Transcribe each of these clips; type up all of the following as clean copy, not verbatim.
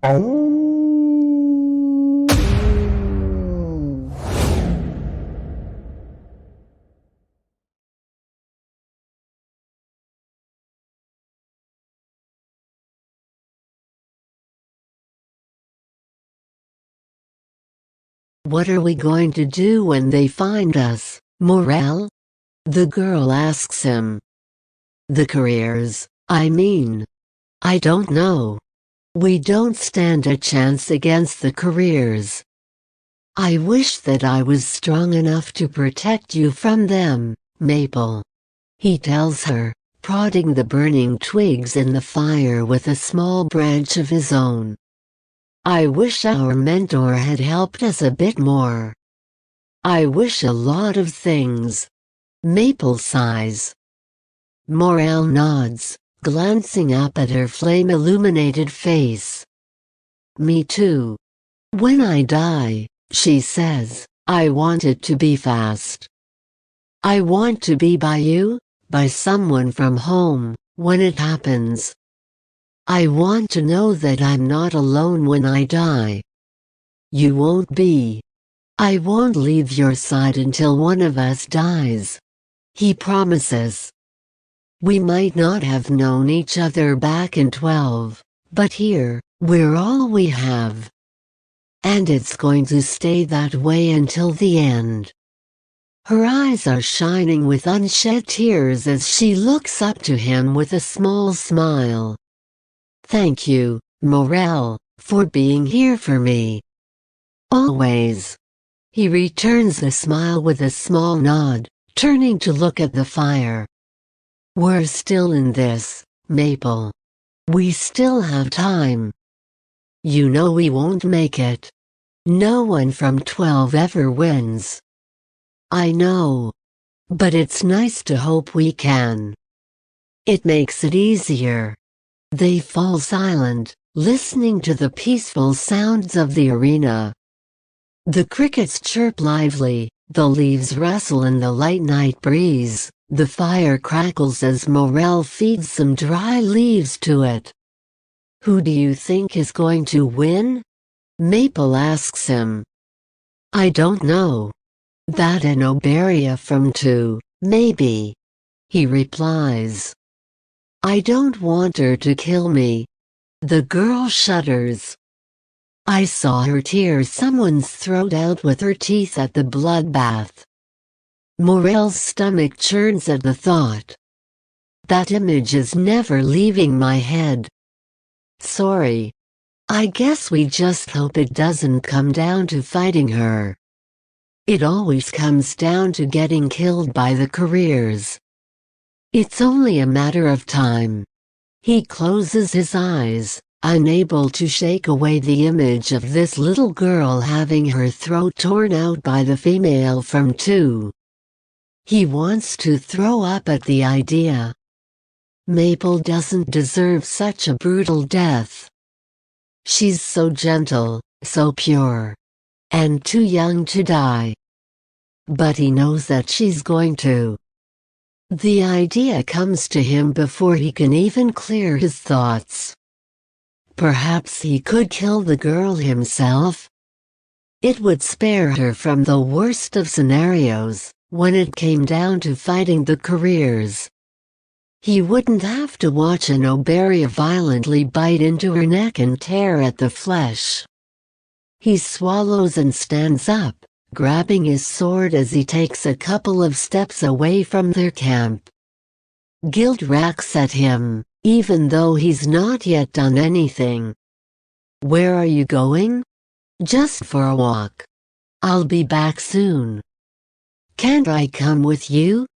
What are we going to do when they find us, Morel? The girl asks him. The careers, I mean. I don't know. We don't stand a chance against the careers. I wish that I was strong enough to protect you from them, Maple. He tells her, prodding the burning twigs in the fire with a small branch of his own. I wish our mentor had helped us a bit more. I wish a lot of things. Maple sighs. Morel nods, glancing up at her flame-illuminated face. Me too. When I die, she says, I want it to be fast. I want to be by you, by someone from home, when it happens. I want to know that I'm not alone when I die. You won't be. I won't leave your side until one of us dies. He promises. We might not have known each other back in 12, but here, we're all we have. And it's going to stay that way until the end. Her eyes are shining with unshed tears as she looks up to him with a small smile. Thank you, Morel, for being here for me. Always. He returns the smile with a small nod, turning to look at the fire. We're still in this, Maple. We still have time. You know we won't make it. No one from 12 ever wins. I know. But it's nice to hope we can. It makes it easier. They fall silent, listening to the peaceful sounds of the arena. The crickets chirp lively, the leaves rustle in the light night breeze, the fire crackles as Morel feeds some dry leaves to it. Who do you think is going to win? Maple asks him. I don't know. That an Oberia from 2, maybe. He replies. I don't want her to kill me. The girl shudders. I saw her tear someone's throat out with her teeth at the bloodbath. Morel's stomach churns at the thought. That image is never leaving my head. Sorry. I guess we just hope it doesn't come down to fighting her. It always comes down to getting killed by the careers. It's only a matter of time. He closes his eyes, unable to shake away the image of this little girl having her throat torn out by the female from 2. He wants to throw up at the idea. Maple doesn't deserve such a brutal death. She's so gentle, so pure. And too young to die. But he knows that she's going to. The idea comes to him before he can even clear his thoughts. Perhaps he could kill the girl himself? It would spare her from the worst of scenarios, when it came down to fighting the careers. He wouldn't have to watch an Oberia violently bite into her neck and tear at the flesh. He swallows and stands up, grabbing his sword as he takes a couple of steps away from their camp. Guilt racks at him, even though he's not yet done anything. Where are you going? Just for a walk. I'll be back soon. Can't I come with you?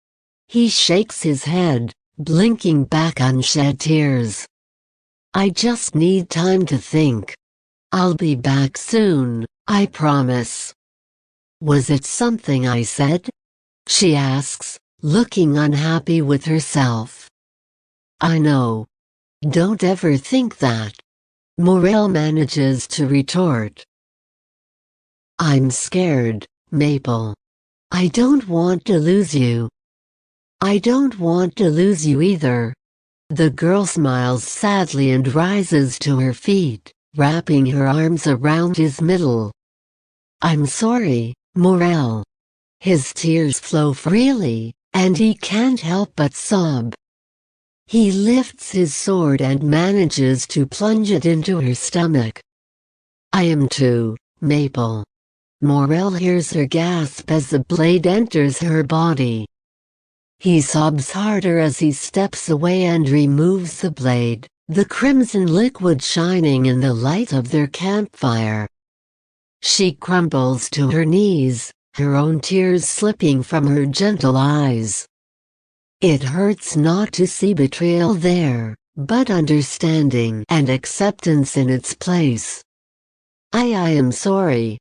He shakes his head, blinking back unshed tears. I just need time to think. I'll be back soon, I promise. Was it something I said? She asks, looking unhappy with herself. I know. Don't ever think that. Morel manages to retort. I'm scared, Maple. I don't want to lose you. I don't want to lose you either. The girl smiles sadly and rises to her feet, wrapping her arms around his middle. "I'm sorry, Morel." His tears flow freely, and he can't help but sob. He lifts his sword and manages to plunge it into her stomach. "I am too, Maple." Morel hears her gasp as the blade enters her body. He sobs harder as he steps away and removes the blade, the crimson liquid shining in the light of their campfire. She crumbles to her knees, her own tears slipping from her gentle eyes. It hurts not to see betrayal there, but understanding and acceptance in its place. I am sorry."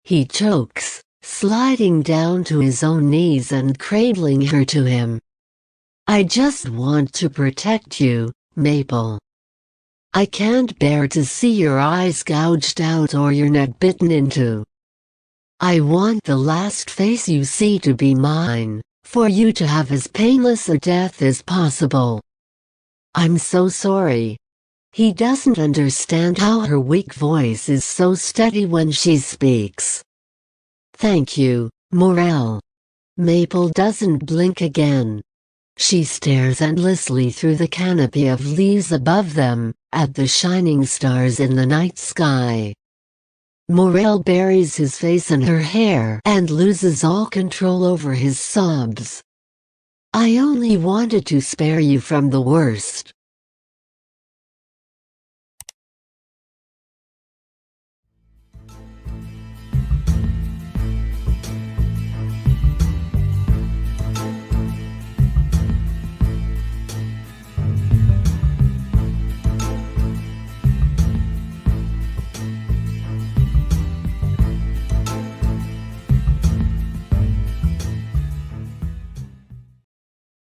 He chokes, sliding down to his own knees and cradling her to him. "I just want to protect you, Maple. I can't bear to see your eyes gouged out or your neck bitten into. I want the last face you see to be mine, for you to have as painless a death as possible. I'm so sorry." He doesn't understand how her weak voice is so steady when she speaks. "Thank you, Morel." Maple doesn't blink again. She stares endlessly through the canopy of leaves above them, at the shining stars in the night sky. Morel buries his face in her hair and loses all control over his sobs. "I only wanted to spare you from the worst."